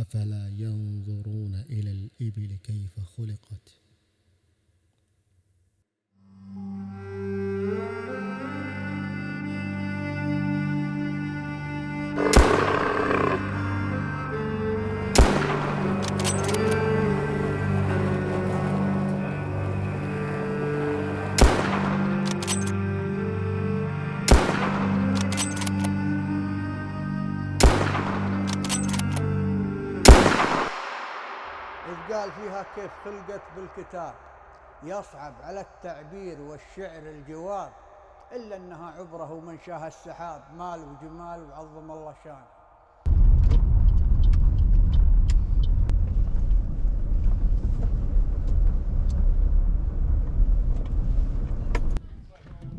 أفلا ينظرون إلى الإبل كيف خلقت. إذ قال فيها كيف خلقت بالكتاب، يصعب على التعبير والشعر الجواب، إلا أنها عبره ومن شاه السحاب، مال وجمال وعظم الله شان.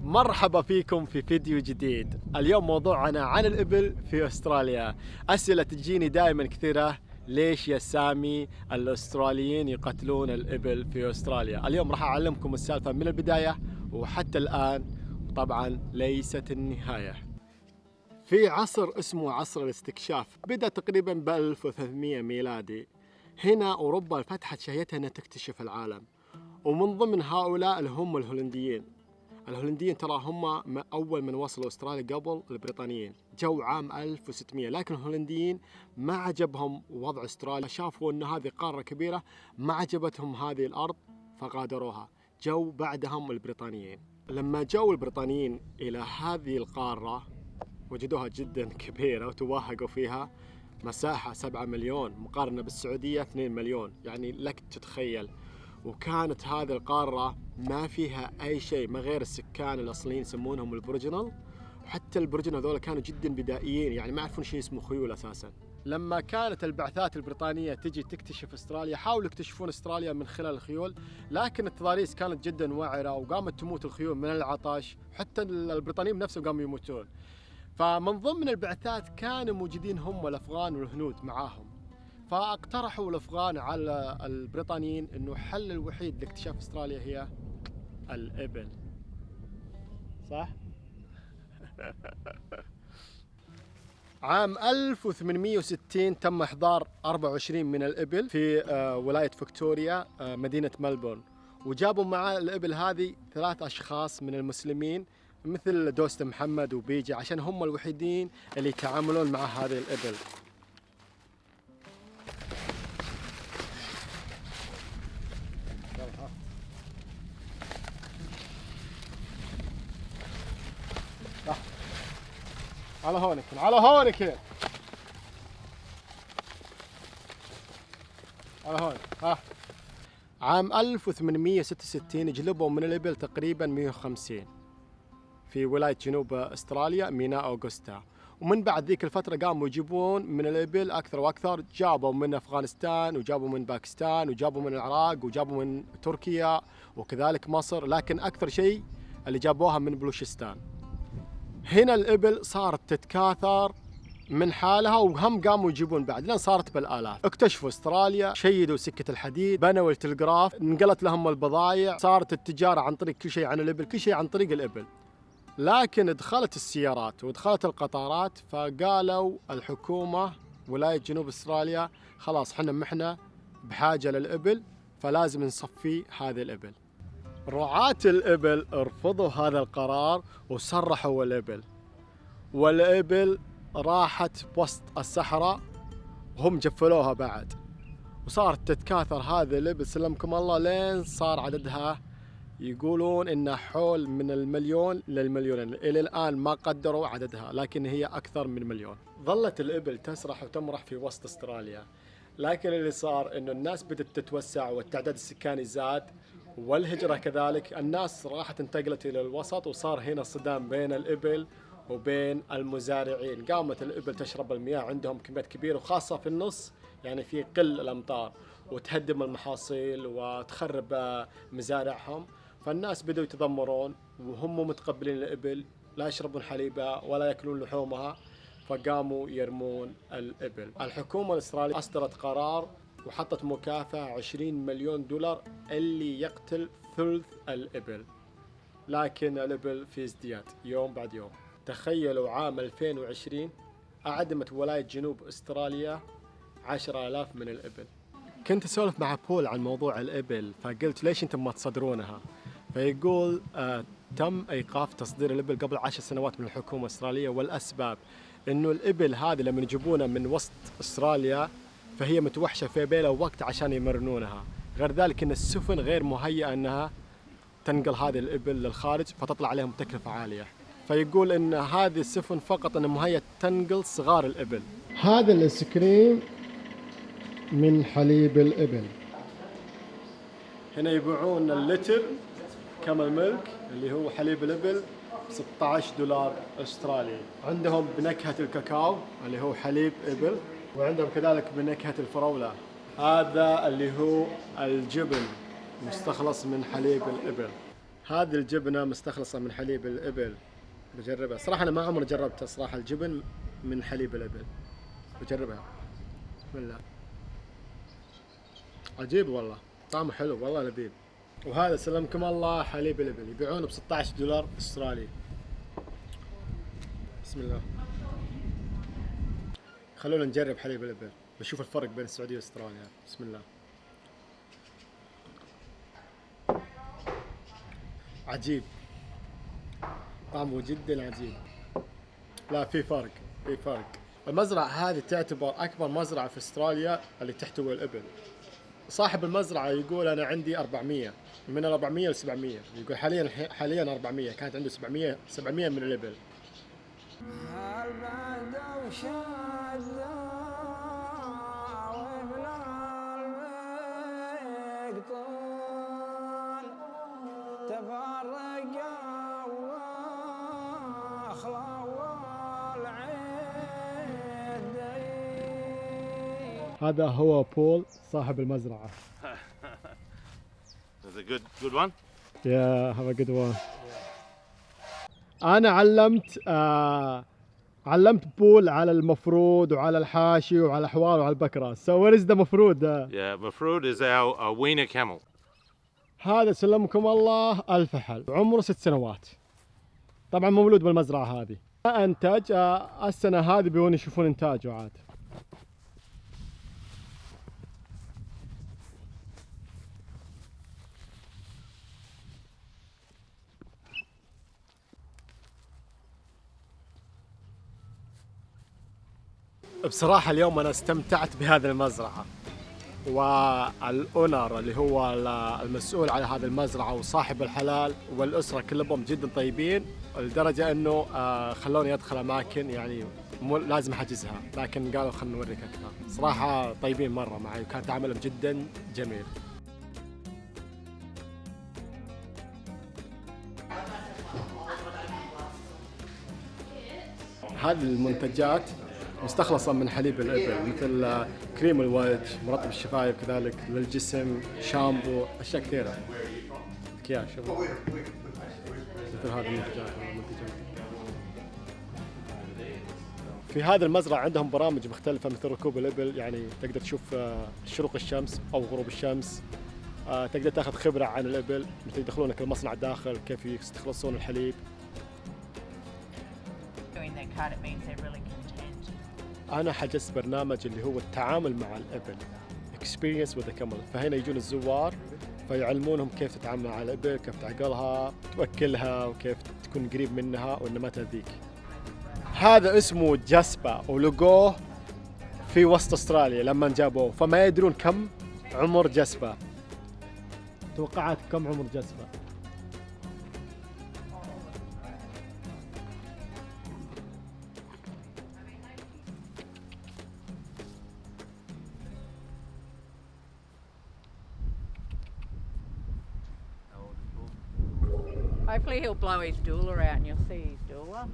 مرحبا فيكم في فيديو جديد. اليوم موضوعنا عن الإبل في أستراليا. أسئلة تجيني دائما كثيرة، ليش يا سامي الأستراليين يقتلون الإبل في أستراليا؟ اليوم راح أعلمكم السالفة من البداية وحتى الآن، طبعا ليست النهاية. في عصر اسمه عصر الاستكشاف، بدأ تقريبا ب 1300 ميلادي. هنا أوروبا فتحت شهيتها أنها تكتشف العالم، ومن ضمن هؤلاء اللي هم الهولنديين. الهولنديين ترى هم أول من وصلوا أستراليا قبل البريطانيين، جو عام 1600، لكن الهولنديين ما عجبهم وضع أستراليا، شافوا أن هذه قارة كبيرة، ما عجبتهم هذه الأرض فغادروها. جو بعدهم البريطانيين. لما جو البريطانيين إلى هذه القارة وجدوها جدا كبيرة وتوهقوا فيها، مساحة 7 مليون مقارنة بالسعودية 2 مليون، يعني لك تتخيل. وكانت هذه القارة ما فيها أي شيء ما غير السكان الأصليين يسمونهم البورجنال، وحتى البورجنال هذول كانوا جدا بدائيين، يعني ما يعرفون شيء اسمه خيول أساسا. لما كانت البعثات البريطانية تجي تكتشف أستراليا، حاولوا يكتشفون أستراليا من خلال الخيول، لكن التضاريس كانت جدا وعرة وقامت تموت الخيول من العطش، حتى البريطانيين نفسهم قاموا يموتون. فمن ضمن البعثات كانوا موجودين هم الأفغان والهنود معاهم، فاقترحوا الأفغان على البريطانيين أنه الحل الوحيد لاكتشاف أستراليا هي الإبل. صح؟ عام 1860 تم إحضار 24 من الإبل في ولاية فيكتوريا، مدينة ملبورن، وجابوا مع الإبل هذه 3 أشخاص من المسلمين مثل دوست محمد وبيجي، عشان هم الوحيدين اللي يتعاملون مع هذه الإبل. على هونك على هونك على هون. عام 1866 جلبوا من الإبل تقريبا 150 في ولاية جنوب أستراليا، ميناء أوغستا. ومن بعد ذيك الفترة قاموا يجيبون من الإبل أكثر وأكثر، جابوا من أفغانستان وجابوا من باكستان وجابوا من العراق وجابوا من تركيا وكذلك مصر، لكن أكثر شيء اللي جابوها من بلوشستان. هنا الإبل صارت تتكاثر من حالها، وهم قاموا يجيبون بعد لأن صارت بالآلاف. اكتشفوا أستراليا، شيدوا سكة الحديد، بنوا التلغراف، انقلت لهم البضائع، صارت التجارة عن طريق كل شيء عن الإبل، كل شيء عن طريق الإبل. لكن دخلت السيارات ودخلت القطارات، فقالوا الحكومة ولاية جنوب أستراليا خلاص حنا بحاجة للإبل، فلازم نصفي هذه الإبل. رعاة الإبل رفضوا هذا القرار وسرحوا الإبل، والإبل راحت بوسط الصحراء وهم جفلوها بعد، وصارت تتكاثر هذه الإبل سلمكم الله لين صار عددها يقولون إنه حول من 1,000,000 لل1,2,000,000. إلى الآن ما قدروا عددها، لكن هي أكثر من 1,000,000. ظلت الإبل تسرح وتمرح في وسط أستراليا، لكن اللي صار إنه الناس بدأت تتوسع والتعداد السكاني زاد والهجرة كذلك. الناس راحت انتقلت إلى الوسط، وصار هنا صدام بين الإبل وبين المزارعين. قامت الإبل تشرب المياه، عندهم كميات كبيرة، وخاصة في النص يعني في قل الأمطار، وتهدم المحاصيل وتخرب مزارعهم. فالناس بدأوا يتذمرون وهم متقبلين الإبل، لا يشربون حليبها ولا يأكلون لحومها، فقاموا يرمون الإبل. الحكومة الأسترالية أصدرت قرار وحطت مكافأة 20 مليون دولار اللي يقتل ثلث الإبل، لكن الإبل في ازدياد يوم بعد يوم. تخيلوا عام 2020 أعدمت ولاية جنوب أستراليا 10,000 من الإبل. كنت أسولف مع بول عن موضوع الإبل، فقلت ليش أنتم ما تصدرونها؟ فيقول تم إيقاف تصدير الإبل قبل 10 سنوات من الحكومة الأسترالية، والأسباب إنه الإبل هذه لما يجيبونها من وسط أستراليا فهي متوحشة في بيلة وقت عشان يمرنونها، غير ذلك إن السفن غير مهيئة أنها تنقل هذه الإبل للخارج فتطلع عليهم تكلفة عالية. فيقول إن هذه السفن فقط إنها مهيئة تنقل صغار الإبل. هذا الآيس كريم من حليب الإبل. هنا يبيعون اللتر كامل ميلك اللي هو حليب الإبل $16 أسترالي. عندهم بنكهة الكاكاو اللي هو حليب إبل، وعندهم كذلك بنكهة الفراولة. هذا اللي هو الجبن مستخلص من حليب الإبل. هذه الجبنة مستخلصة من حليب الإبل، بجربها صراحة. أنا ما عمري جربتها صراحة الجبن من حليب الإبل، بجربها. بسم الله، عجيب والله، طعمه حلو والله لذيذ. وهذا سلمكم الله حليب الإبل يبيعونه $16 أسترالي. بسم الله، خلونا نجرب حليب الإبل بشوف الفرق بين السعودية واستراليا. بسم الله، عجيب، طعمه جدا عجيب. لا، في فرق، في فرق. المزرعة هذه تعتبر أكبر مزرعة في استراليا اللي تحتوي الإبل. صاحب المزرعة يقول أنا عندي 400، من 400 ل 700، يقول حاليا 400، كانت عنده 700 من الإبل. هذا هو بول صاحب المزرعة. That's a good one. Yeah, have a good one. أنا علمت بول على المفروض وعلى الحاشي وعلى الحوار وعلى البكرة. So where is the مفروض? Yeah, Mafrood is our weaner camel. هذا سلمكم الله الفحل، عمره 6 سنوات. طبعا مولود بالمزرعة هذه. أنتج السنة هذه بيون يشوفون إنتاجه عاد. بصراحة اليوم أنا استمتعت بهذه المزرعة، والأونر اللي هو المسؤول على هذه المزرعة وصاحب الحلال والأسرة كلهم جدا طيبين، لدرجة أنه خلوني أدخل أماكن يعني لازم أحجزها، لكن قالوا خلنا نوريك أكثر. صراحة طيبين مرة معي وكان تعاملهم جدا جميل. هذه المنتجات مستخلصة من حليب الإبل، مثل كريم الوجه، مرطب الشفايف، كذلك للجسم، شامبو، أشياء كثيرة. أكياس شوفوا مثل هذه المنتجات. في هذه المزرعة عندهم برامج مختلفة مثل ركوب الإبل، يعني تقدر تشوف شروق الشمس أو غروب الشمس، تقدر تاخذ خبرة عن الإبل، مثل يدخلونك المصنع داخل كيف يستخلصون الحليب. أنا حجزت برنامج اللي هو التعامل مع الإبل Experience with the Camel، فهنا يجون الزوار فيعلمونهم كيف تتعامل مع الإبل، كيف تعقلها، توكلها، وكيف تكون قريب منها وإن ما تأذيك. هذا اسمه جاسبا ولقوه في وسط أستراليا لما جابوه، فما يدرون كم عمر جاسبا. توقعت كم عمر جاسبا؟ Hopefully he'll blow his doula out and you'll see his doula.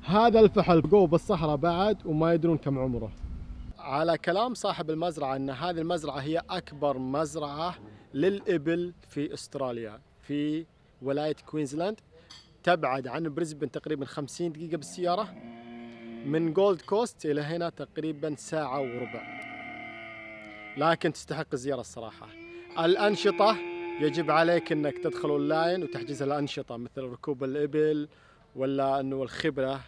هذا الفحل لقوه بالصحراء بعد وما يدرون كم عمره. على كلام صاحب المزرعة أن هذه المزرعة هي أكبر مزرعة للإبل في أستراليا في ولاية كوينزلاند، تبعد عن بريسبن تقريبا 50 دقيقة بالسيارة، من جولد كوست إلى هنا تقريبا 1.25 ساعة، لكن تستحق الزيارة الصراحة. الأنشطة يجب عليك أنك تدخل أونلاين وتحجز الأنشطة مثل ركوب الإبل ولا انه خبره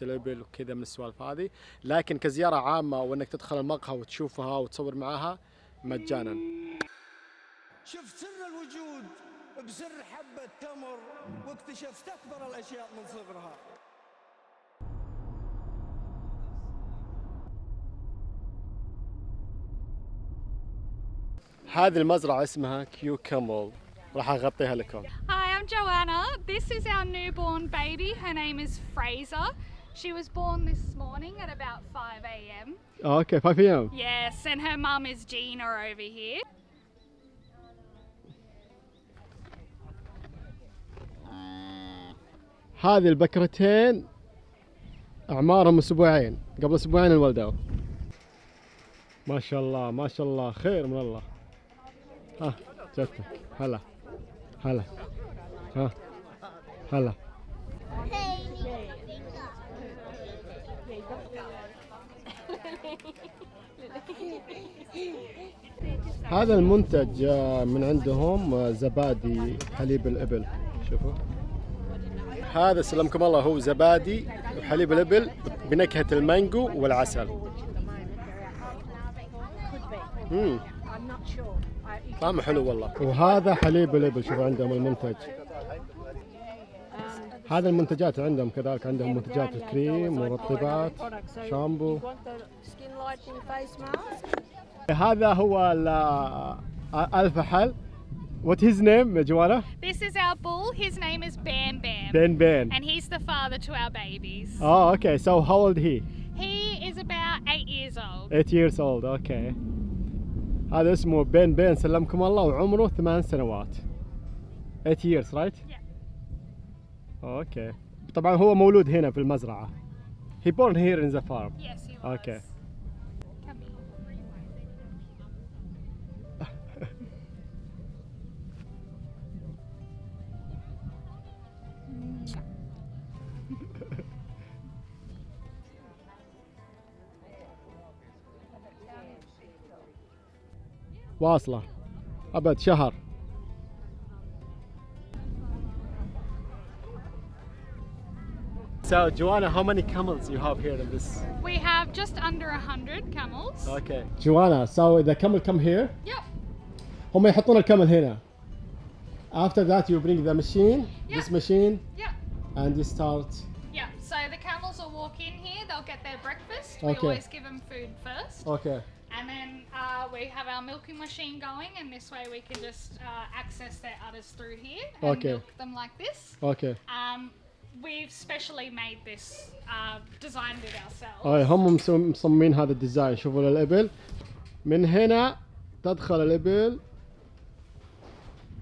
الابل وكذا من السوالف هذه، لكن كزياره عامه وانك تدخل المقهى وتشوفها وتصور معاها مجانا. شفت سر الوجود بسر حبة تمر، واكتشفت أكبر الأشياء من صغرها. هذه المزرعة اسمها كيو كامل، راح أغطيها لكم. Hi, I'm Joanna. This is our newborn baby. Her name is Fraser. She was born this morning at about 5 a.m. Okay, 5 p.m. Yes, and her mum is Gina over here. هذه البكرتين أعمارهم أسبوعين، قبل أسبوعين انولدوا. ما شاء الله ما شاء الله، خير من الله. ها جتك، هلا هلا، ها هلا. هذا المنتج من عندهم زبادي حليب الإبل، شوفوا. هذا سلمكم الله هو زبادي وحليب الإبل بنكهة المانجو والعسل. طعمه حلو والله. وهذا حليب الإبل، شوفوا عندهم المنتج. هذا المنتجات عندهم كذلك، عندهم منتجات الكريم، مرطبات، شامبو. هذا هو الفحل. What his name, Joanna? This is our bull. His name is Bam Bam. Ben Ben. And he's the father to our babies. Oh, okay. So how old he? He is about 8 years old. 8 years old. Okay. هذا اسمه بين بين سلمكم الله، وعمره 8 سنوات. 8 years, right? Yeah. Okay. طبعا هو مولود هنا في المزرعة. He born here in the farm. Yes, he was. Okay. Come here. واصلة أبد شهر. So Joanna, how many camels you have here in this? We have just under 100 camels. Okay. Joanna, so the camel come here. Yep. هم يحطون الكامل هنا. After that you bring the machine, Yeah. this machine, Yep. and you start. Yeah, so the camels will walk in here, they'll get their breakfast. Okay. We always give them food first. Okay. And then we have our milking machine going, and this way we can just access their udders through here and Okay. milk them like this. Okay. We've specially made this, designed it ourselves. هم مصممين هذا الديزاين. شوفوا للإبل من هنا تدخل الإبل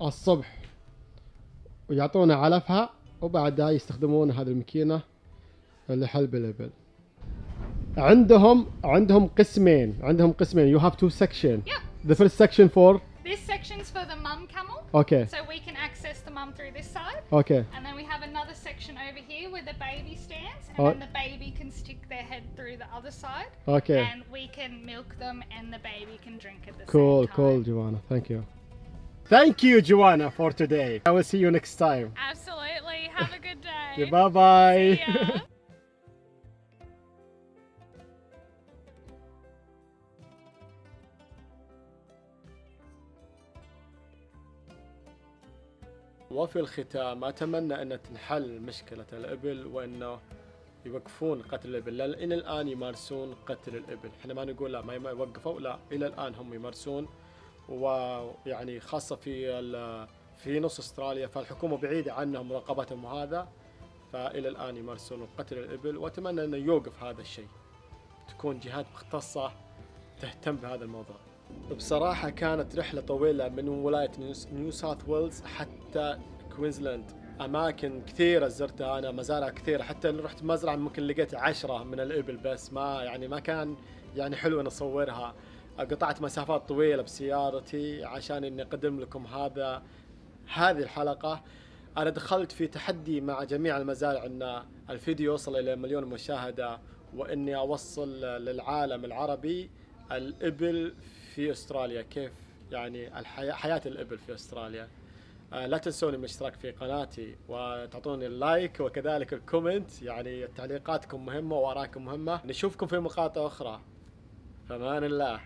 الصبح ويعطونا علفها، وبعدها يستخدمون هذه الماكينة لحلب الإبل. عندهم قسمين. You have 2 sections. Yep. The first section for. This section's for the mum camel. Okay. So we can access the mum through this side. Okay. And then we have another section over here where the baby stands, and Oh. then the baby can stick their head through the other side. Okay. And we can milk them, and the baby can drink at the Cool, same time. cool, Joanna. Thank you. Thank you, Joanna, for today. I will see you next time. Absolutely. Have a good day. Bye bye. See ya. وفي الختام أتمنى أن تنحل مشكلة الإبل، وأنه يوقفون قتل الإبل، لأن إلى الآن يمارسون قتل الإبل. إحنا ما نقول لا ما يوقفوا، لا، إلى الآن هم يمارسون، ويعني خاصة في نص أستراليا، فالحكومة بعيدة عنهم مراقبتهم، وهذا فإلى الآن يمارسون قتل الإبل. وأتمنى أنه يوقف هذا الشيء، تكون جهات مختصة تهتم بهذا الموضوع. بصراحة كانت رحلة طويلة من ولاية نيو ساوث ويلز حتى كوينزلاند. أماكن كثيرة زرتها أنا، مزارع كثيرة، حتى رحت مزرعة ممكن لقيت 10 من الإبل، بس ما كان يعني حلو أن أصورها. قطعت مسافات طويلة بسيارتي عشان إني أقدم لكم هذه الحلقة. أنا دخلت في تحدي مع جميع المزارع أن الفيديو يوصل إلى 1,000,000 مشاهدة، وإني أوصل للعالم العربي الإبل في أستراليا، كيف يعني حياة الإبل في أستراليا. لا تنسوني من الاشتراك في قناتي وتعطوني اللايك وكذلك الكومنت، يعني تعليقاتكم مهمة وآراءكم مهمة. نشوفكم في مقاطع أخرى، فمان الله.